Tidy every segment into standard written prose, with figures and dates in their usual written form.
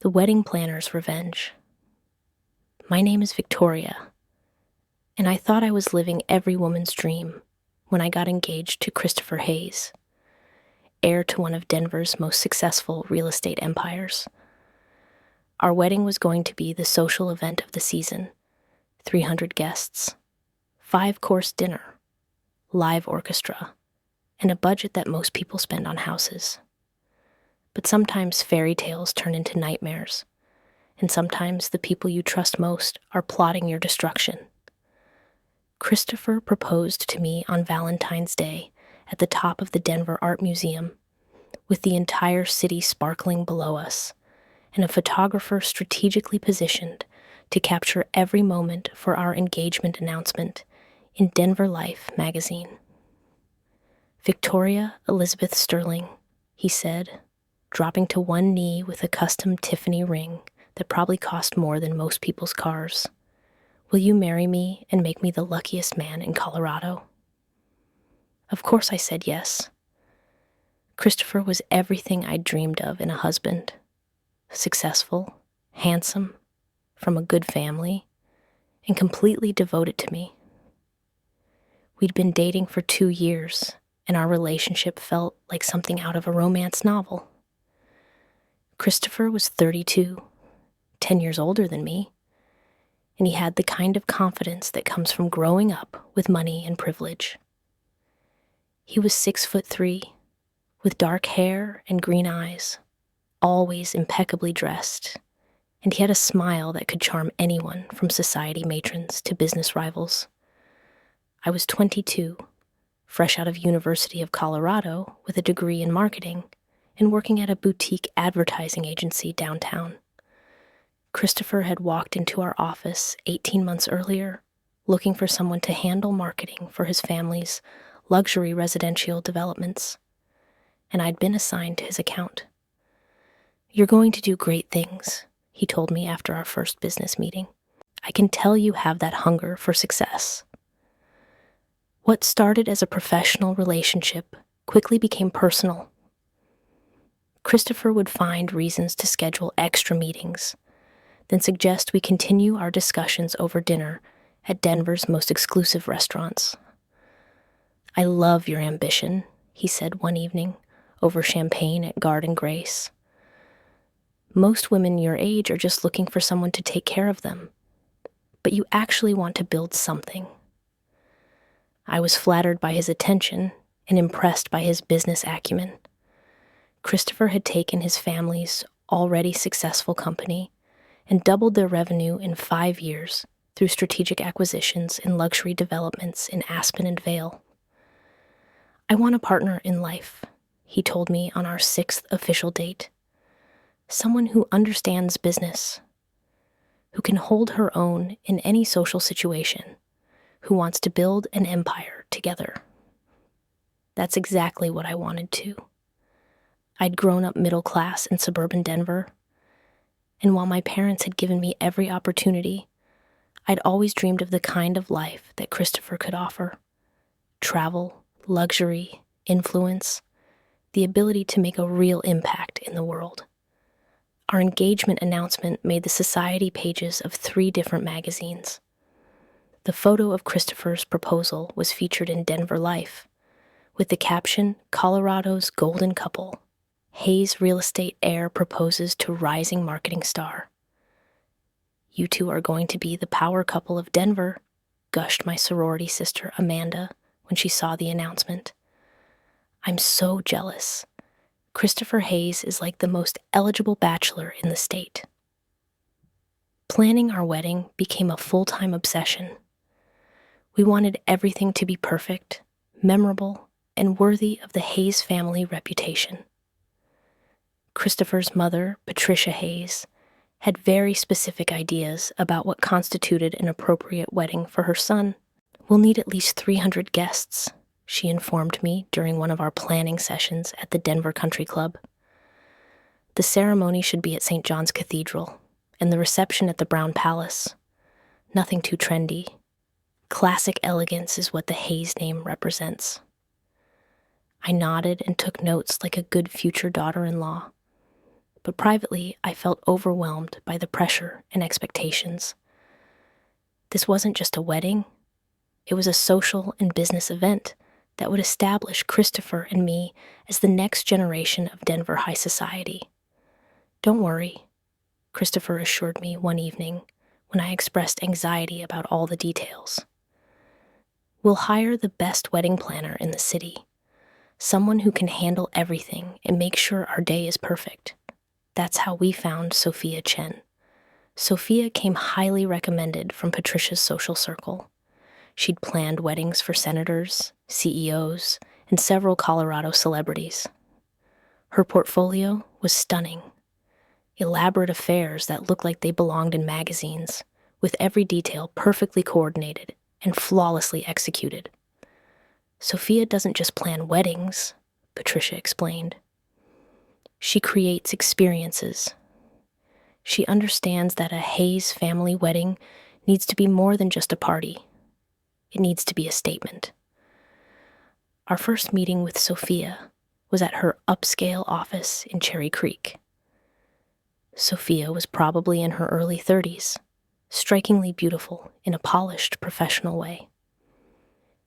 The Wedding Planner's Revenge. My name is Victoria, and I thought I was living every woman's dream when I got engaged to Christopher Hayes, heir to one of Denver's most successful real estate empires. Our wedding was going to be the social event of the season: 300 guests, 5-course dinner, live orchestra, and a budget that most people spend on houses. But sometimes fairy tales turn into nightmares, and sometimes the people you trust most are plotting your destruction. Christopher proposed to me on Valentine's Day at the top of the Denver Art Museum, with the entire city sparkling below us, and a photographer strategically positioned to capture every moment for our engagement announcement in Denver Life magazine. "Victoria Elizabeth Sterling," he said, dropping to one knee with a custom Tiffany ring that probably cost more than most people's cars. "Will you marry me and make me the luckiest man in Colorado?" Of course I said yes. Christopher was everything I'd dreamed of in a husband: successful, handsome, from a good family, and completely devoted to me. We'd been dating for 2 years, and our relationship felt like something out of a romance novel. Christopher was 32, 10 years older than me, and he had the kind of confidence that comes from growing up with money and privilege. He was 6'3", with dark hair and green eyes, always impeccably dressed, and he had a smile that could charm anyone from society matrons to business rivals. I was 22, fresh out of University of Colorado with a degree in marketing and working at a boutique advertising agency downtown. Christopher had walked into our office 18 months earlier, looking for someone to handle marketing for his family's luxury residential developments, and I'd been assigned to his account. "You're going to do great things," he told me after our first business meeting. "I can tell you have that hunger for success." What started as a professional relationship quickly became personal. Christopher would find reasons to schedule extra meetings, then suggest we continue our discussions over dinner at Denver's most exclusive restaurants. "I love your ambition," he said one evening over champagne at Garden Grace. "Most women your age are just looking for someone to take care of them, but you actually want to build something." I was flattered by his attention and impressed by his business acumen. Christopher had taken his family's already successful company and doubled their revenue in 5 years through strategic acquisitions in luxury developments in Aspen and Vail. "I want a partner in life," he told me on our 6th official date. "Someone who understands business, who can hold her own in any social situation, who wants to build an empire together." That's exactly what I wanted too. I'd grown up middle class in suburban Denver, and while my parents had given me every opportunity, I'd always dreamed of the kind of life that Christopher could offer: travel, luxury, influence, the ability to make a real impact in the world. Our engagement announcement made the society pages of 3 different magazines. The photo of Christopher's proposal was featured in Denver Life, with the caption, "Colorado's Golden Couple. Hayes real estate heir proposes to rising marketing star." "You two are going to be the power couple of Denver," gushed my sorority sister Amanda when she saw the announcement. "I'm so jealous. Christopher Hayes is like the most eligible bachelor in the state." Planning our wedding became a full-time obsession. We wanted everything to be perfect, memorable, and worthy of the Hayes family reputation. Christopher's mother, Patricia Hayes, had very specific ideas about what constituted an appropriate wedding for her son. "We'll need at least 300 guests," she informed me during one of our planning sessions at the Denver Country Club. "The ceremony should be at St. John's Cathedral, and the reception at the Brown Palace. Nothing too trendy. Classic elegance is what the Hayes name represents." I nodded and took notes like a good future daughter-in-law. but privately I felt overwhelmed by the pressure and expectations. This wasn't just a wedding, it was a social and business event that would establish Christopher and me as the next generation of Denver high society. "Don't worry," Christopher assured me one evening when I expressed anxiety about all the details. "We'll hire the best wedding planner in the city, someone who can handle everything and make sure our day is perfect." That's how we found Sophia Chen. Sophia came highly recommended from Patricia's social circle. She'd planned weddings for senators, CEOs, and several Colorado celebrities. Her portfolio was stunning. Elaborate affairs that looked like they belonged in magazines, with every detail perfectly coordinated and flawlessly executed. "Sophia doesn't just plan weddings," Patricia explained. "She creates experiences. She understands that a Hayes family wedding needs to be more than just a party. It needs to be a statement." Our first meeting with Sophia was at her upscale office in Cherry Creek. Sophia was probably in her early 30s, strikingly beautiful in a polished, professional way.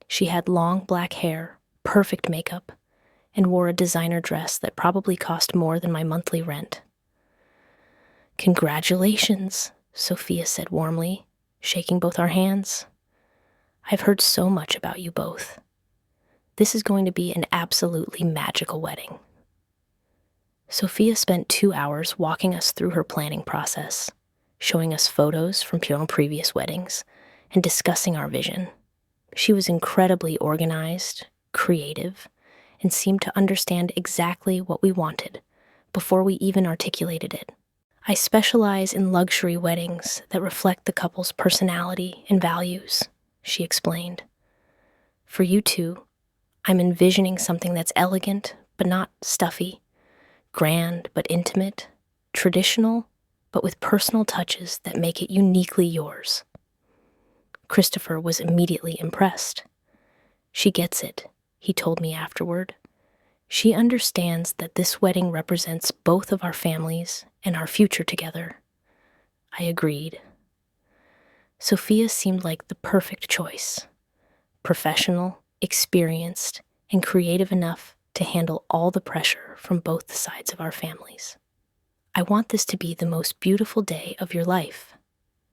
She had long black hair, perfect makeup, and wore a designer dress that probably cost more than my monthly rent. "Congratulations," Sophia said warmly, shaking both our hands. "I've heard so much about you both. This is going to be an absolutely magical wedding." Sophia spent 2 hours walking us through her planning process, showing us photos from previous weddings, and discussing our vision. She was incredibly organized, creative, and seemed to understand exactly what we wanted before we even articulated it. "I specialize in luxury weddings that reflect the couple's personality and values," she explained. "For you two, I'm envisioning something that's elegant but not stuffy, grand but intimate, traditional but with personal touches that make it uniquely yours." Christopher was immediately impressed. "She gets it," he told me afterward. "She understands that this wedding represents both of our families and our future together." I agreed. Sophia seemed like the perfect choice. Professional, experienced, and creative enough to handle all the pressure from both sides of our families. "I want this to be the most beautiful day of your life,"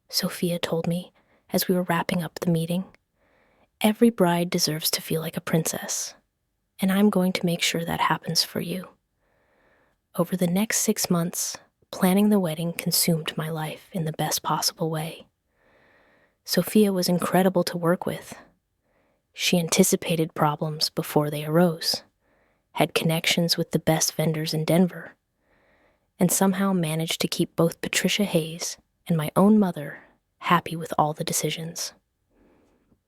Sophia told me as we were wrapping up the meeting. "Every bride deserves to feel like a princess, and I'm going to make sure that happens for you." Over the next 6 months, planning the wedding consumed my life in the best possible way. Sophia was incredible to work with. She anticipated problems before they arose, had connections with the best vendors in Denver, and somehow managed to keep both Patricia Hayes and my own mother happy with all the decisions.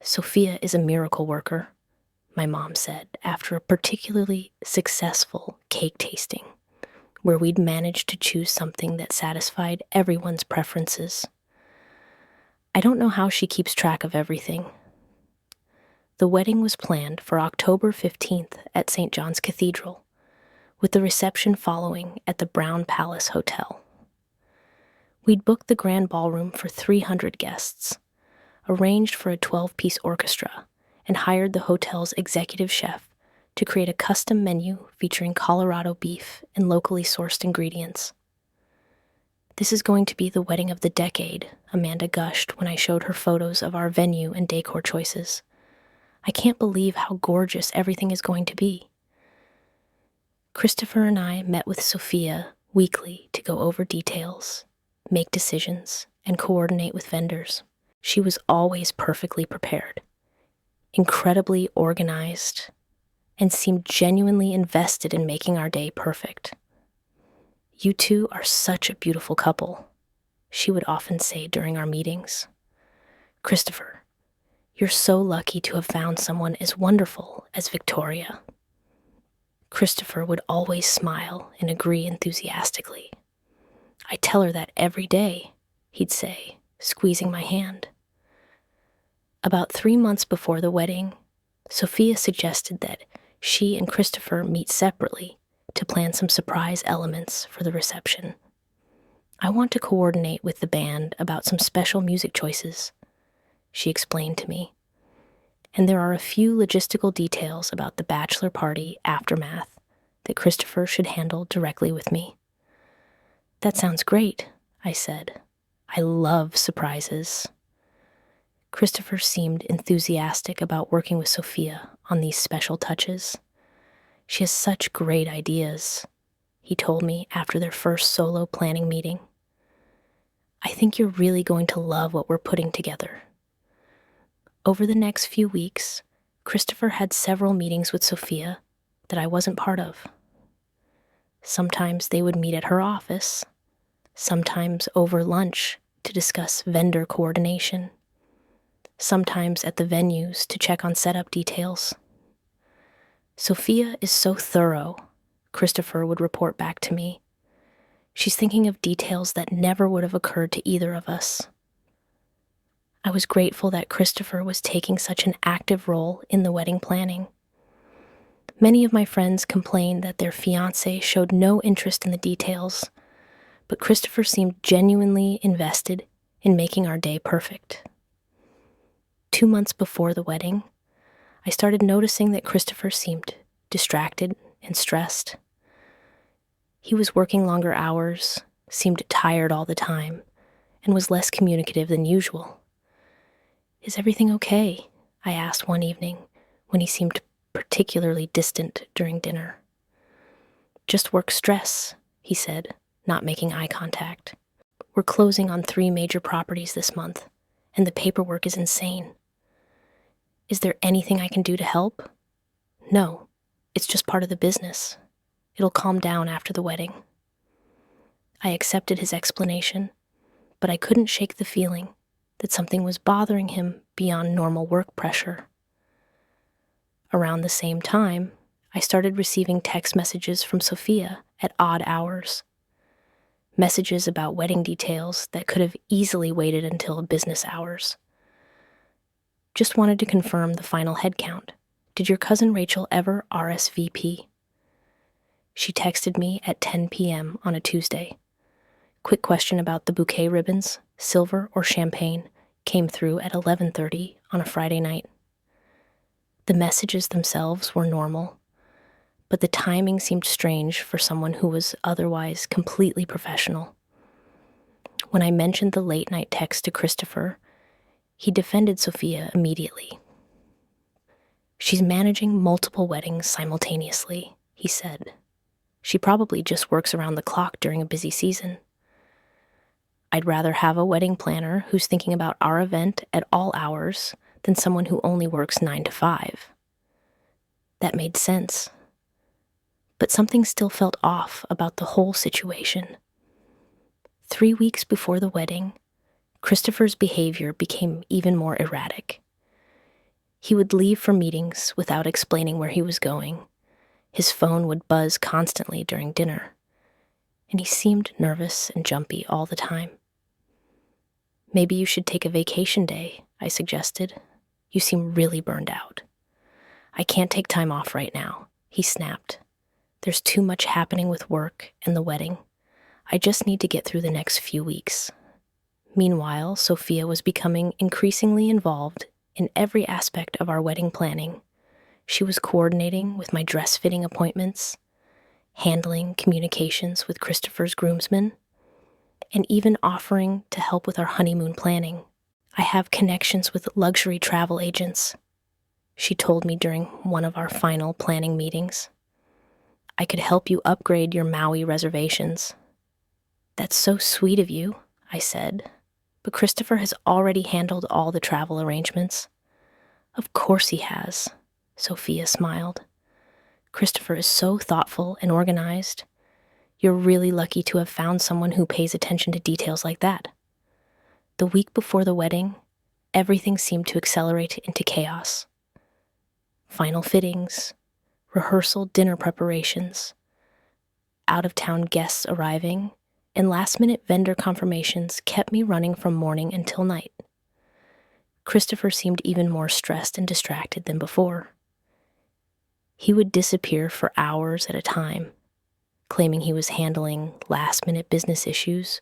"Sophia is a miracle worker," my mom said after a particularly successful cake tasting, where we'd managed to choose something that satisfied everyone's preferences. "I don't know how she keeps track of everything." The wedding was planned for October 15th at St. John's Cathedral, with the reception following at the Brown Palace Hotel. We'd booked the grand ballroom for 300 guests, arranged for a 12-piece orchestra, and hired the hotel's executive chef to create a custom menu featuring Colorado beef and locally sourced ingredients. "This is going to be the wedding of the decade," Amanda gushed when I showed her photos of our venue and decor choices. "I can't believe how gorgeous everything is going to be." Christopher and I met with Sophia weekly to go over details, make decisions, and coordinate with vendors. She was always perfectly prepared, incredibly organized, and seemed genuinely invested in making our day perfect. "You two are such a beautiful couple," she would often say during our meetings. "Christopher, you're so lucky to have found someone as wonderful as Victoria." Christopher would always smile and agree enthusiastically. "I tell her that every day," he'd say, squeezing my hand. About 3 months before the wedding, Sophia suggested that she and Christopher meet separately to plan some surprise elements for the reception. I want to coordinate with the band about some special music choices, she explained to me. And there are a few logistical details about the bachelor party aftermath that Christopher should handle directly with me. That sounds great, I said. I love surprises. Christopher seemed enthusiastic about working with Sophia on these special touches. She has such great ideas, he told me after their first solo planning meeting. I think you're really going to love what we're putting together. Over the next few weeks, Christopher had several meetings with Sophia that I wasn't part of. Sometimes they would meet at her office, sometimes over lunch to discuss vendor coordination, sometimes at the venues to check on setup details. Sophia is so thorough, Christopher would report back to me. She's thinking of details that never would have occurred to either of us. I was grateful that Christopher was taking such an active role in the wedding planning. Many of my friends complained that their fiancé showed no interest in the details, but Christopher seemed genuinely invested in making our day perfect. 2 months before the wedding, I started noticing that Christopher seemed distracted and stressed. He was working longer hours, seemed tired all the time, and was less communicative than usual. Is everything okay? I asked one evening when he seemed particularly distant during dinner. Just work stress, he said, not making eye contact. We're closing on 3 major properties this month, and the paperwork is insane. Is there anything I can do to help? No, it's just part of the business. It'll calm down after the wedding. I accepted his explanation, but I couldn't shake the feeling that something was bothering him beyond normal work pressure. Around the same time, I started receiving text messages from Sophia at odd hours. Messages about wedding details that could have easily waited until business hours. Just wanted to confirm the final head count. Did your cousin Rachel ever RSVP? She texted me at 10 p.m. on a Tuesday. Quick question about the bouquet ribbons, silver or champagne, came through at 11:30 on a Friday night. The messages themselves were normal, but the timing seemed strange for someone who was otherwise completely professional. When I mentioned the late-night text to Christopher, he defended Sophia immediately. She's managing multiple weddings simultaneously, he said. She probably just works around the clock during a busy season. I'd rather have a wedding planner who's thinking about our event at all hours than someone who only works 9 to 5. That made sense. But something still felt off about the whole situation. 3 weeks before the wedding, Christopher's behavior became even more erratic. He would leave for meetings without explaining where he was going. His phone would buzz constantly during dinner, and he seemed nervous and jumpy all the time. Maybe you should take a vacation day, I suggested. You seem really burned out. I can't take time off right now, he snapped. There's too much happening with work and the wedding. I just need to get through the next few weeks. Meanwhile, Sophia was becoming increasingly involved in every aspect of our wedding planning. She was coordinating with my dress-fitting appointments, handling communications with Christopher's groomsmen, and even offering to help with our honeymoon planning. I have connections with luxury travel agents, she told me during one of our final planning meetings. I could help you upgrade your Maui reservations. That's so sweet of you, I said, but Christopher has already handled all the travel arrangements. Of course he has, Sophia smiled. Christopher is so thoughtful and organized. You're really lucky to have found someone who pays attention to details like that. The week before the wedding, everything seemed to accelerate into chaos. Final fittings, rehearsal dinner preparations, out-of-town guests arriving, and last-minute vendor confirmations kept me running from morning until night. Christopher seemed even more stressed and distracted than before. He would disappear for hours at a time, claiming he was handling last-minute business issues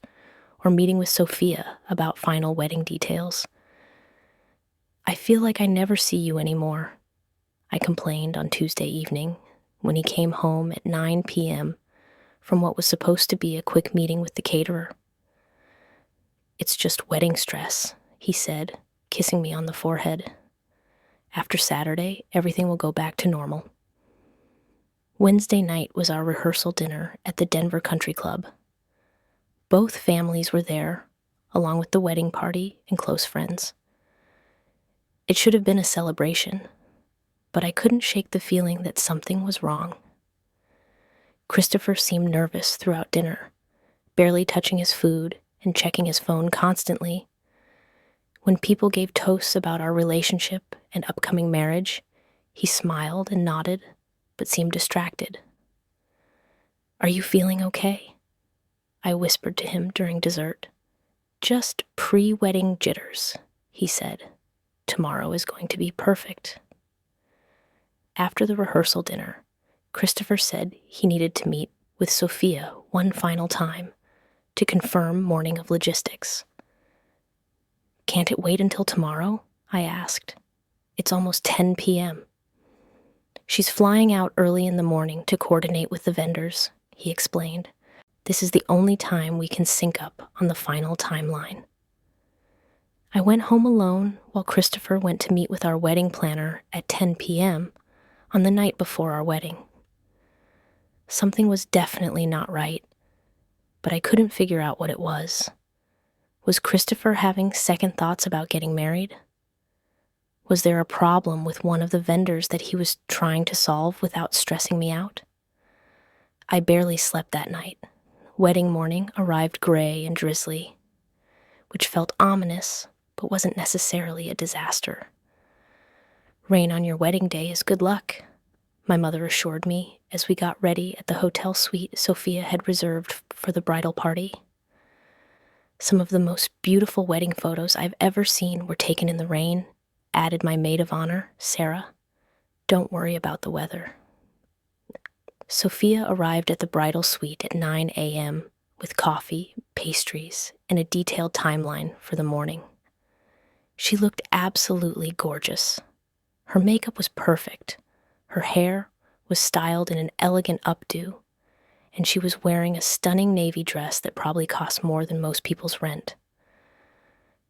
or meeting with Sophia about final wedding details. "I feel like I never see you anymore," I complained on Tuesday evening when he came home at 9 p.m. from what was supposed to be a quick meeting with the caterer. "It's just wedding stress," he said, kissing me on the forehead. "After Saturday, everything will go back to normal." Wednesday night was our rehearsal dinner at the Denver Country Club. Both families were there, along with the wedding party and close friends. It should have been a celebration, but I couldn't shake the feeling that something was wrong. Christopher seemed nervous throughout dinner, barely touching his food and checking his phone constantly. When people gave toasts about our relationship and upcoming marriage, he smiled and nodded, but seemed distracted. "Are you feeling okay?" I whispered to him during dessert. "Just pre-wedding jitters," he said. "Tomorrow is going to be perfect." After the rehearsal dinner, Christopher said he needed to meet with Sophia one final time to confirm morning of logistics. "Can't it wait until tomorrow?" I asked. "It's almost 10 p.m. "She's flying out early in the morning to coordinate with the vendors," he explained. "This is the only time we can sync up on the final timeline." I went home alone while Christopher went to meet with our wedding planner at 10 p.m. on the night before our wedding. Something was definitely not right, but I couldn't figure out what it was. Was Christopher having second thoughts about getting married? Was there a problem with one of the vendors that he was trying to solve without stressing me out? I barely slept that night. Wedding morning arrived gray and drizzly, which felt ominous, but wasn't necessarily a disaster. "Rain on your wedding day is good luck," my mother assured me as we got ready at the hotel suite Sophia had reserved for the bridal party. Some of the most beautiful wedding photos I've ever seen were taken in the rain, added my maid of honor, Sarah. "Don't worry about the weather." Sophia arrived at the bridal suite at 9 a.m. with coffee, pastries, and a detailed timeline for the morning. She looked absolutely gorgeous. Her makeup was perfect. Her hair was styled in an elegant updo, and she was wearing a stunning navy dress that probably cost more than most people's rent.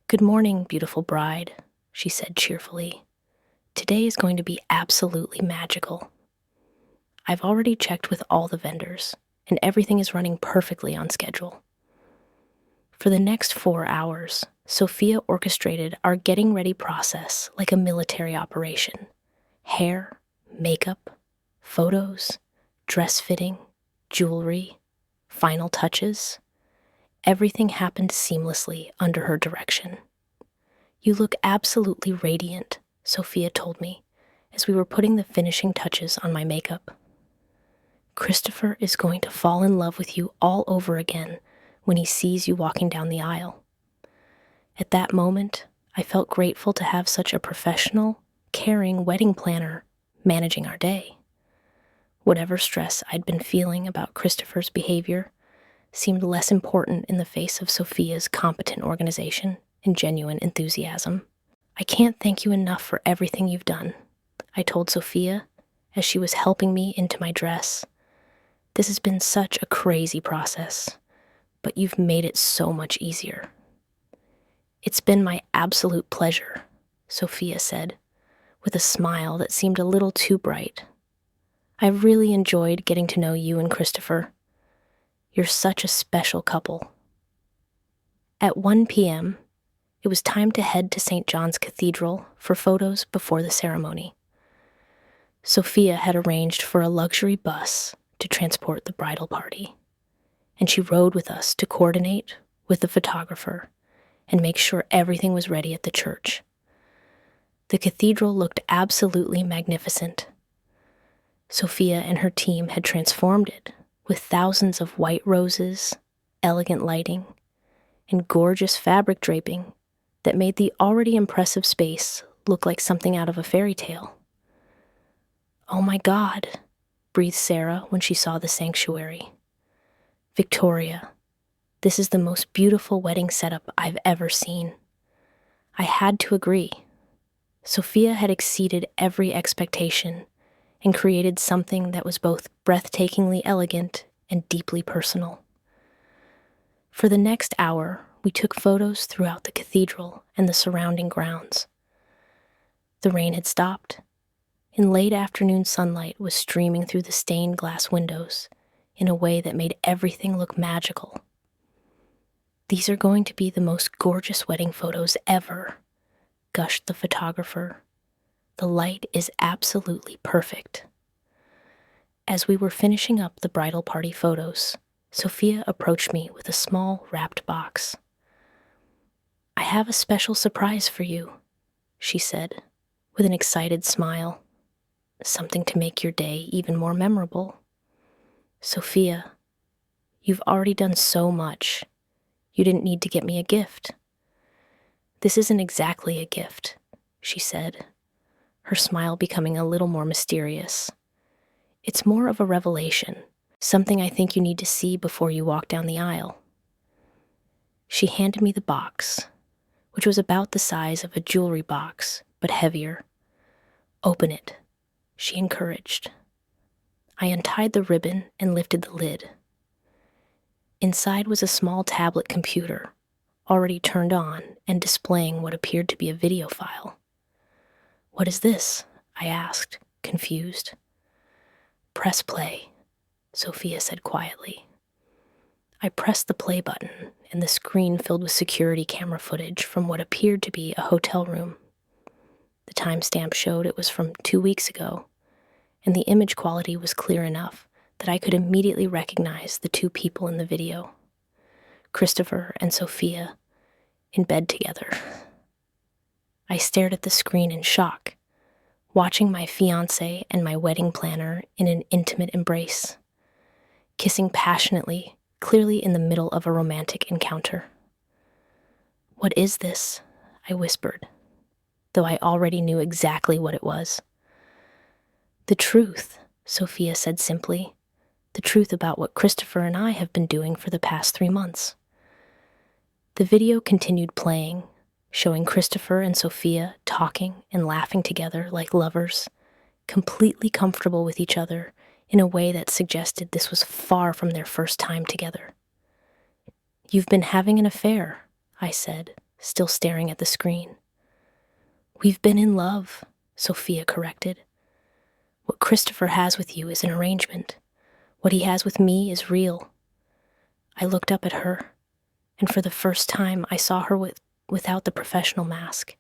"Good morning, beautiful bride," she said cheerfully. "Today is going to be absolutely magical. I've already checked with all the vendors, and everything is running perfectly on schedule." For the next 4 hours, Sophia orchestrated our getting ready process like a military operation. Hair, makeup, photos, dress fitting, jewelry, final touches. Everything happened seamlessly under her direction. "You look absolutely radiant," Sophia told me as we were putting the finishing touches on my makeup. "Christopher is going to fall in love with you all over again when he sees you walking down the aisle." At that moment, I felt grateful to have such a professional, caring wedding planner managing our day. Whatever stress I'd been feeling about Christopher's behavior seemed less important in the face of Sophia's competent organization and genuine enthusiasm. "I can't thank you enough for everything you've done," I told Sophia as she was helping me into my dress. "This has been such a crazy process, but you've made it so much easier." "It's been my absolute pleasure," Sophia said, with a smile that seemed a little too bright. "I've really enjoyed getting to know you and Christopher. You're such a special couple." At 1 p.m., it was time to head to St. John's Cathedral for photos before the ceremony. Sophia had arranged for a luxury bus to transport the bridal party, and she rode with us to coordinate with the photographer and make sure everything was ready at the church. The cathedral looked absolutely magnificent. Sophia and her team had transformed it with thousands of white roses, elegant lighting, and gorgeous fabric draping that made the already impressive space look like something out of a fairy tale. "Oh my God," breathed Sarah when she saw the sanctuary. Victoria, this is the most beautiful wedding setup I've ever seen. I had to agree. Sophia had exceeded every expectation and created something that was both breathtakingly elegant and deeply personal. For the next hour, we took photos throughout the cathedral and the surrounding grounds. The rain had stopped, and late afternoon sunlight was streaming through the stained glass windows in a way that made everything look magical. "These are going to be the most gorgeous wedding photos ever," gushed the photographer. "The light is absolutely perfect." As we were finishing up the bridal party photos, Sophia approached me with a small wrapped box. "I have a special surprise for you," she said, with an excited smile. "Something to make your day even more memorable." "Sophia, you've already done so much. You didn't need to get me a gift." "This isn't exactly a gift," she said, her smile becoming a little more mysterious. "It's more of a revelation, something I think you need to see before you walk down the aisle." She handed me the box, which was about the size of a jewelry box, but heavier. "Open it," she encouraged. I untied the ribbon and lifted the lid. Inside was a small tablet computer, already turned on and displaying what appeared to be a video file. "What is this?" I asked, confused. "Press play," Sophia said quietly. I pressed the play button, and the screen filled with security camera footage from what appeared to be a hotel room. The timestamp showed it was from 2 weeks ago, and the image quality was clear enough that I could immediately recognize the two people in the video, Christopher and Sophia, in bed together. I stared at the screen in shock, watching my fiancé and my wedding planner in an intimate embrace, kissing passionately, clearly in the middle of a romantic encounter. "What is this?" I whispered, though I already knew exactly what it was. "The truth," Sophia said simply. "The truth about what Christopher and I have been doing for the past 3 months." The video continued playing, showing Christopher and Sophia talking and laughing together like lovers, completely comfortable with each other in a way that suggested this was far from their first time together. "You've been having an affair," I said, still staring at the screen. "We've been in love," Sophia corrected. "What Christopher has with you is an arrangement. What he has with me is real." I looked up at her, and for the first time I saw her without the professional mask.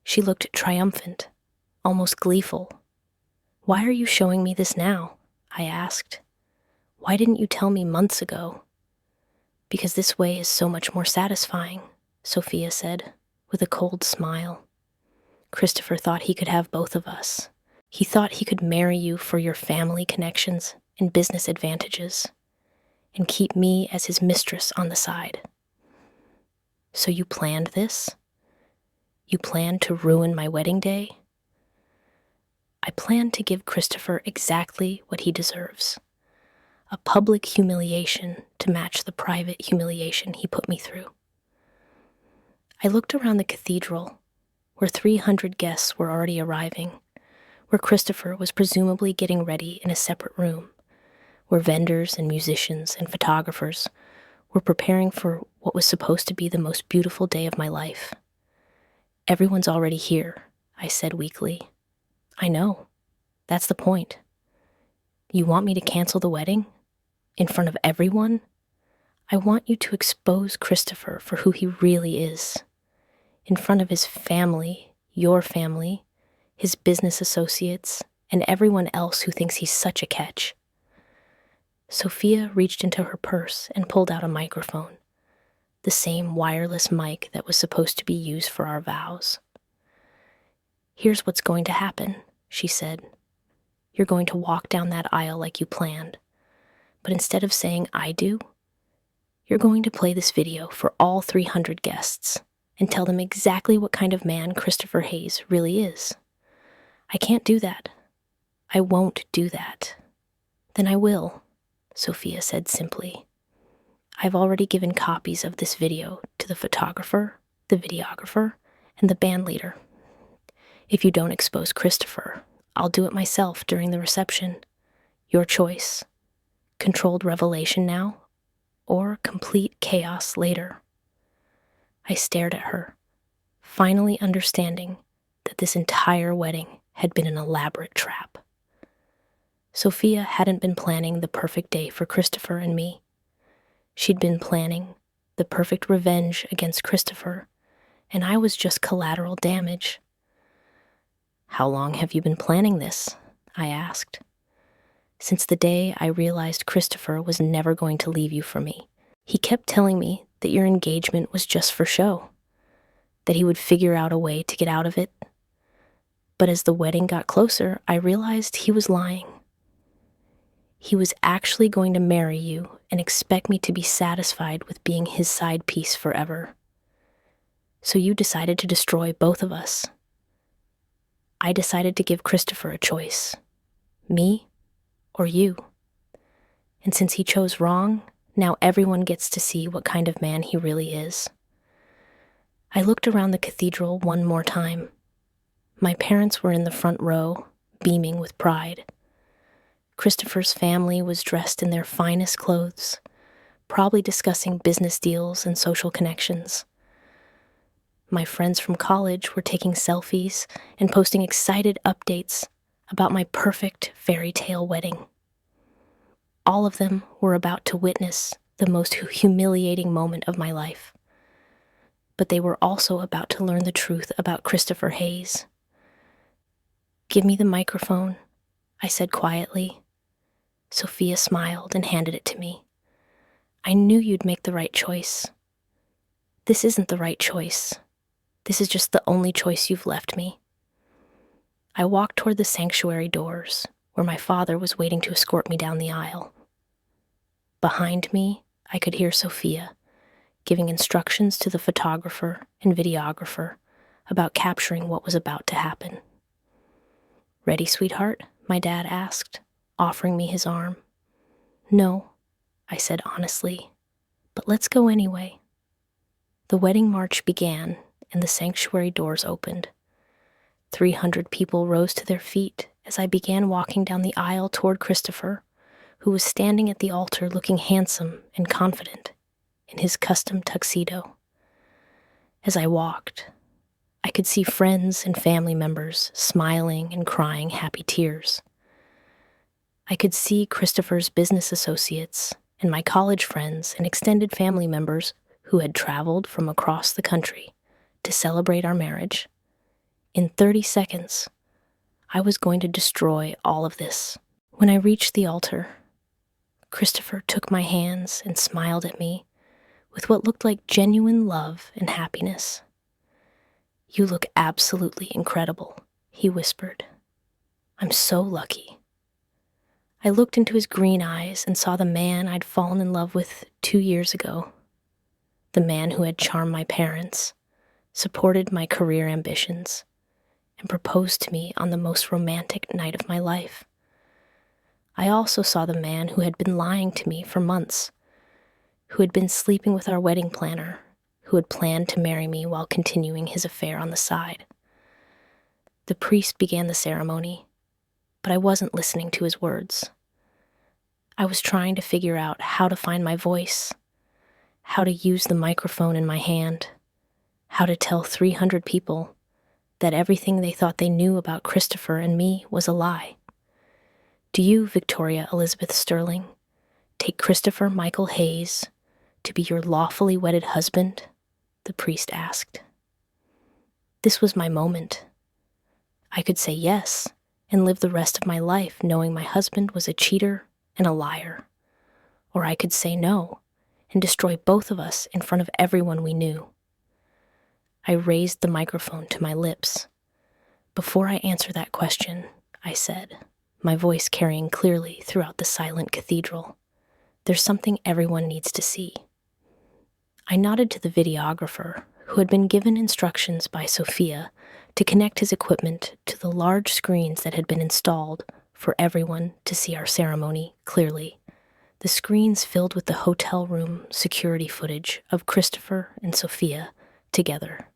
She looked triumphant, almost gleeful. "Why are you showing me this now?" I asked. "Why didn't you tell me months ago?" "Because this way is so much more satisfying," Sophia said, with a cold smile. "Christopher thought he could have both of us. He thought he could marry you for your family connections and business advantages, and keep me as his mistress on the side." "So you planned this? You planned to ruin my wedding day?" "I planned to give Christopher exactly what he deserves. A public humiliation to match the private humiliation he put me through." I looked around the cathedral, where 300 guests were already arriving, where Christopher was presumably getting ready in a separate room, where vendors and musicians and photographers were preparing for what was supposed to be the most beautiful day of my life. "Everyone's already here," I said weakly. "I know. That's the point. You want me to cancel the wedding? In front of everyone? I want you to expose Christopher for who he really is. In front of his family, your family, his business associates, and everyone else who thinks he's such a catch." Sophia reached into her purse and pulled out a microphone, the same wireless mic that was supposed to be used for our vows. "Here's what's going to happen," she said. "You're going to walk down that aisle like you planned, but instead of saying 'I do,' you're going to play this video for all 300 guests and tell them exactly what kind of man Christopher Hayes really is." "I can't do that. I won't do that." "Then I will," Sophia said simply. I've already given copies of this video to the photographer, the videographer, and the band leader. If you don't expose Christopher, I'll do it myself during the reception. Your choice. Controlled revelation now, or complete chaos later. I stared at her, finally understanding that this entire wedding had been an elaborate trap. Sophia hadn't been planning the perfect day for Christopher and me. She'd been planning the perfect revenge against Christopher, and I was just collateral damage. "How long have you been planning this?" I asked. "Since the day I realized Christopher was never going to leave you for me. He kept telling me that your engagement was just for show, that he would figure out a way to get out of it. But as the wedding got closer, I realized he was lying. He was actually going to marry you and expect me to be satisfied with being his side piece forever. So you decided to destroy both of us. I decided to give Christopher a choice, me or you. And since he chose wrong, now everyone gets to see what kind of man he really is." I looked around the cathedral one more time. My parents were in the front row, beaming with pride. Christopher's family was dressed in their finest clothes, probably discussing business deals and social connections. My friends from college were taking selfies and posting excited updates about my perfect fairy tale wedding. All of them were about to witness the most humiliating moment of my life. But they were also about to learn the truth about Christopher Hayes. "Give me the microphone," I said quietly. Sophia smiled and handed it to me. "I knew you'd make the right choice." "This isn't the right choice. This is just the only choice you've left me." I walked toward the sanctuary doors, where my father was waiting to escort me down the aisle. Behind me, I could hear Sophia giving instructions to the photographer and videographer about capturing what was about to happen. "Ready, sweetheart?" my dad asked, offering me his arm. "No," I said honestly, "but let's go anyway." The wedding march began, and the sanctuary doors opened. 300 people rose to their feet as I began walking down the aisle toward Christopher, who was standing at the altar looking handsome and confident in his custom tuxedo. As I walked, I could see friends and family members smiling and crying happy tears. I could see Christopher's business associates and my college friends and extended family members who had traveled from across the country to celebrate our marriage. In 30 seconds, I was going to destroy all of this. When I reached the altar, Christopher took my hands and smiled at me with what looked like genuine love and happiness. "You look absolutely incredible," he whispered. "I'm so lucky." I looked into his green eyes and saw the man I'd fallen in love with 2 years ago. The man who had charmed my parents, supported my career ambitions, and proposed to me on the most romantic night of my life. I also saw the man who had been lying to me for months, who had been sleeping with our wedding planner, who had planned to marry me while continuing his affair on the side. The priest began the ceremony, but I wasn't listening to his words. I was trying to figure out how to find my voice, how to use the microphone in my hand, how to tell 300 people that everything they thought they knew about Christopher and me was a lie. "Do you, Victoria Elizabeth Sterling, take Christopher Michael Hayes to be your lawfully wedded husband?" the priest asked. This was my moment. I could say yes and live the rest of my life knowing my husband was a cheater and a liar. Or I could say no and destroy both of us in front of everyone we knew. I raised the microphone to my lips. "Before I answer that question," I said, my voice carrying clearly throughout the silent cathedral, "there's something everyone needs to see." I nodded to the videographer, who had been given instructions by Sophia to connect his equipment to the large screens that had been installed for everyone to see our ceremony clearly. The screens filled with the hotel room security footage of Christopher and Sophia together.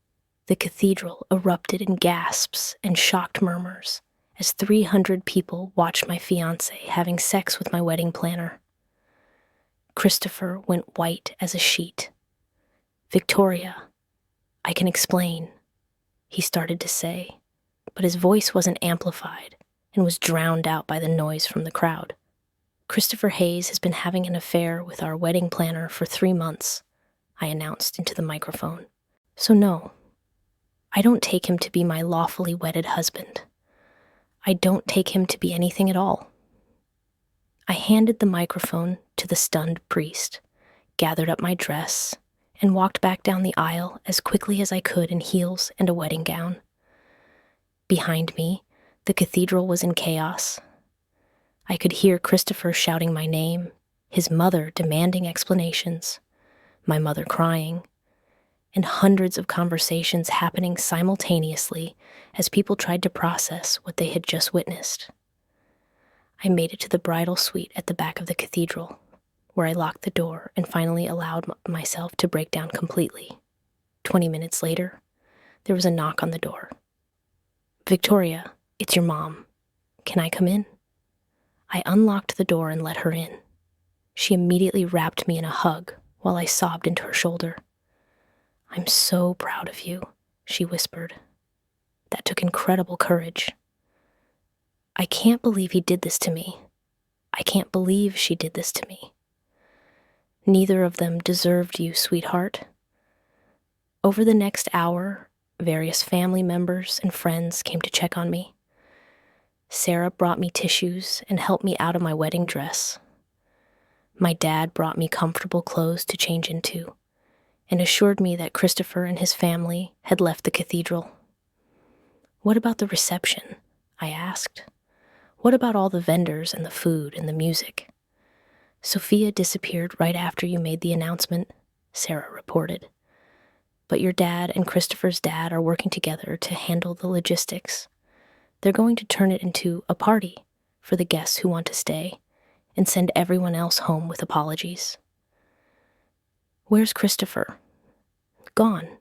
The cathedral erupted in gasps and shocked murmurs as 300 people watched my fiancé having sex with my wedding planner. Christopher went white as a sheet. "Victoria, I can explain," he started to say, but his voice wasn't amplified and was drowned out by the noise from the crowd. "Christopher Hayes has been having an affair with our wedding planner for 3 months," I announced into the microphone. "So no, I don't take him to be my lawfully wedded husband. I don't take him to be anything at all." I handed the microphone to the stunned priest, gathered up my dress, and walked back down the aisle as quickly as I could in heels and a wedding gown. Behind me, the cathedral was in chaos. I could hear Christopher shouting my name, his mother demanding explanations, my mother crying, and hundreds of conversations happening simultaneously as people tried to process what they had just witnessed. I made it to the bridal suite at the back of the cathedral, where I locked the door and finally allowed myself to break down completely. 20 minutes later, there was a knock on the door. "Victoria, it's your mom. Can I come in?" I unlocked the door and let her in. She immediately wrapped me in a hug while I sobbed into her shoulder. "I'm so proud of you," she whispered. "That took incredible courage. I can't believe he did this to me. I can't believe she did this to me. Neither of them deserved you, sweetheart." Over the next hour, various family members and friends came to check on me. Sarah brought me tissues and helped me out of my wedding dress. My dad brought me comfortable clothes to change into and assured me that Christopher and his family had left the cathedral. "What about the reception?" I asked. "What about all the vendors and the food and the music?" "Sophia disappeared right after you made the announcement," Sarah reported. "But your dad and Christopher's dad are working together to handle the logistics. They're going to turn it into a party for the guests who want to stay and send everyone else home with apologies." "Where's Christopher?" "Gone.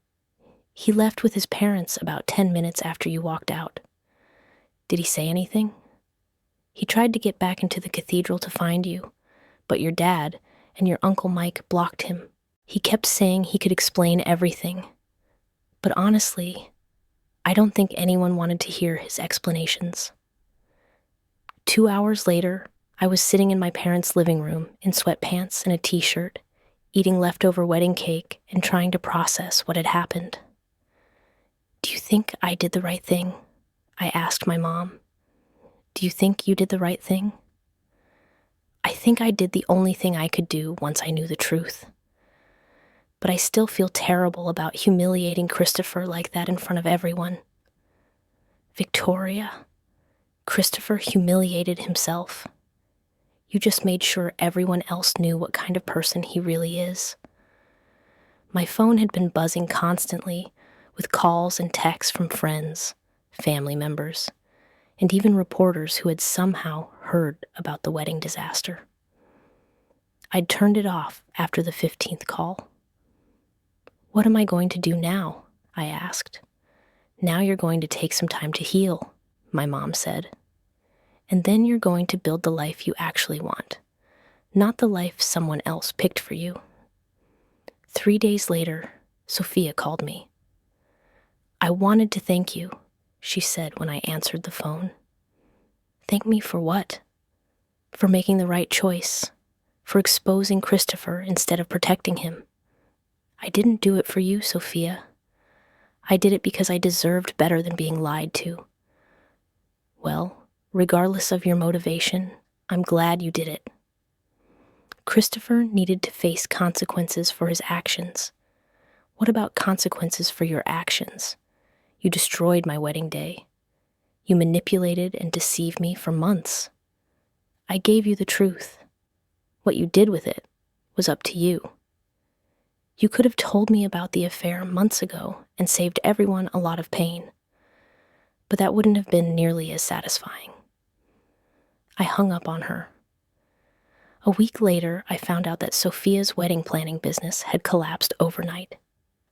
He left with his parents about 10 minutes after you walked out." "Did he say anything?" "He tried to get back into the cathedral to find you, but your dad and your Uncle Mike blocked him. He kept saying he could explain everything. But honestly, I don't think anyone wanted to hear his explanations." 2 hours later, I was sitting in my parents' living room in sweatpants and a t-shirt, eating leftover wedding cake and trying to process what had happened. "Do you think I did the right thing?" I asked my mom. "Do you think you did the right thing?" "I think I did the only thing I could do once I knew the truth. But I still feel terrible about humiliating Christopher like that in front of everyone." "Victoria, Christopher humiliated himself. You just made sure everyone else knew what kind of person he really is." My phone had been buzzing constantly with calls and texts from friends, family members, and even reporters who had somehow heard about the wedding disaster. I'd turned it off after the 15th call. "What am I going to do now?" I asked. "Now you're going to take some time to heal," my mom said. "And then you're going to build the life you actually want, not the life someone else picked for you." 3 days later, Sophia called me. "I wanted to thank you," she said when I answered the phone. "Thank me for what?" "For making the right choice, for exposing Christopher instead of protecting him. I didn't do it for you, Sophia. I did it because I deserved better than being lied to." "Well, regardless of your motivation, I'm glad you did it." Christopher needed to face consequences for his actions. What about consequences for your actions? You destroyed my wedding day. You manipulated and deceived me for months. I gave you the truth. What you did with it was up to you. You could have told me about the affair months ago and saved everyone a lot of pain, but that wouldn't have been nearly as satisfying. I hung up on her. A week later, I found out that Sophia's wedding planning business had collapsed overnight.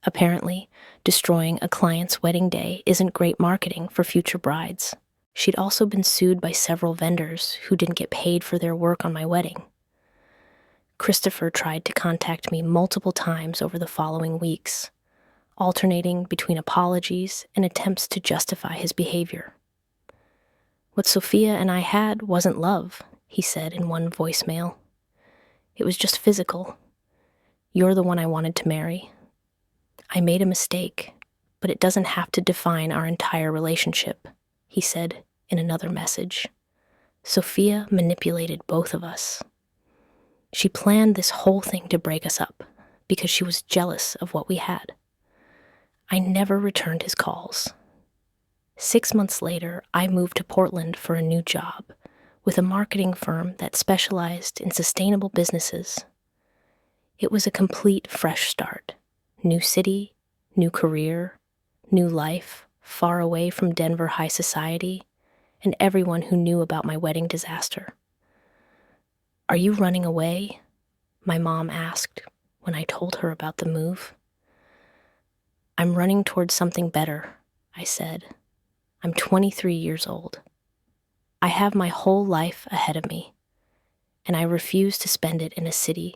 Apparently, destroying a client's wedding day isn't great marketing for future brides. She'd also been sued by several vendors who didn't get paid for their work on my wedding. Christopher tried to contact me multiple times over the following weeks, alternating between apologies and attempts to justify his behavior. What Sophia and I had wasn't love, he said in one voicemail. It was just physical. You're the one I wanted to marry. I made a mistake, but it doesn't have to define our entire relationship, he said in another message. Sophia manipulated both of us. She planned this whole thing to break us up because she was jealous of what we had. I never returned his calls. 6 months later, I moved to Portland for a new job with a marketing firm that specialized in sustainable businesses. It was a complete fresh start. New city, new career, new life, far away from Denver high society, and everyone who knew about my wedding disaster. "Are you running away?" my mom asked when I told her about the move. "I'm running towards something better," I said. "I'm 23 years old. I have my whole life ahead of me, and I refuse to spend it in a city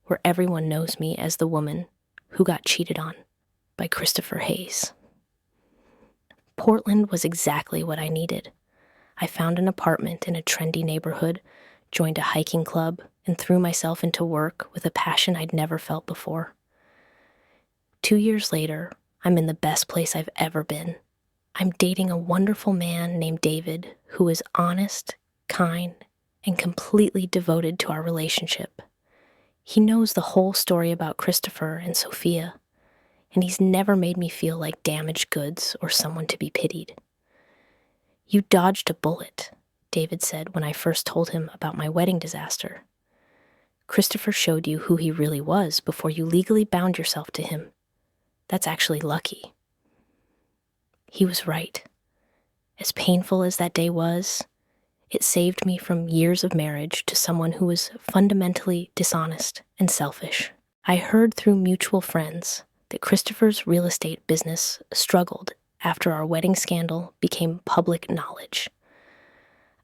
where everyone knows me as the woman who got cheated on by Christopher Hayes." Portland was exactly what I needed. I found an apartment in a trendy neighborhood, joined a hiking club, and threw myself into work with a passion I'd never felt before. 2 years later, I'm in the best place I've ever been. I'm dating a wonderful man named David who is honest, kind, and completely devoted to our relationship. He knows the whole story about Christopher and Sophia, and he's never made me feel like damaged goods or someone to be pitied. "You dodged a bullet," David said when I first told him about my wedding disaster. "Christopher showed you who he really was before you legally bound yourself to him. That's actually lucky." He was right. As painful as that day was, it saved me from years of marriage to someone who was fundamentally dishonest and selfish. I heard through mutual friends that Christopher's real estate business struggled after our wedding scandal became public knowledge.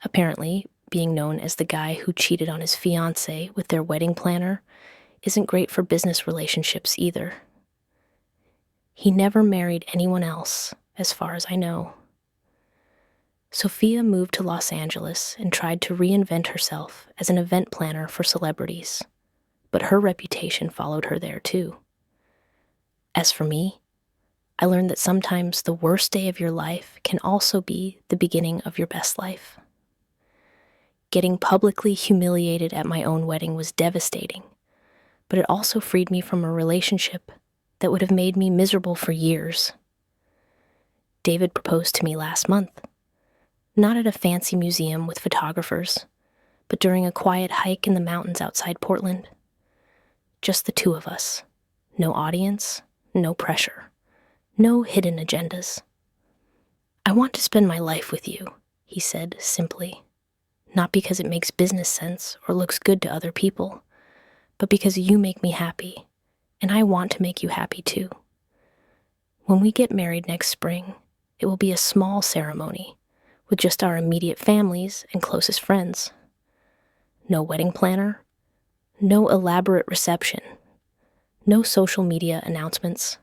Apparently, being known as the guy who cheated on his fiancé with their wedding planner isn't great for business relationships either. He never married anyone else, as far as I know. Sophia moved to Los Angeles and tried to reinvent herself as an event planner for celebrities, but her reputation followed her there too. As for me, I learned that sometimes the worst day of your life can also be the beginning of your best life. Getting publicly humiliated at my own wedding was devastating, but it also freed me from a relationship that would have made me miserable for years. David proposed to me last month, not at a fancy museum with photographers, but during a quiet hike in the mountains outside Portland. Just the two of us. No audience, no pressure, no hidden agendas. "I want to spend my life with you," he said simply. "Not because it makes business sense or looks good to other people, but because you make me happy, and I want to make you happy too. When we get married next spring, it will be a small ceremony with just our immediate families and closest friends. No wedding planner, no elaborate reception, no social media announcements.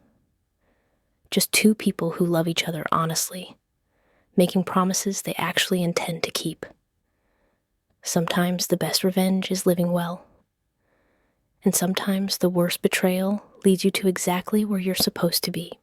Just two people who love each other honestly, making promises they actually intend to keep. Sometimes the best revenge is living well, and sometimes the worst betrayal leads you to exactly where you're supposed to be."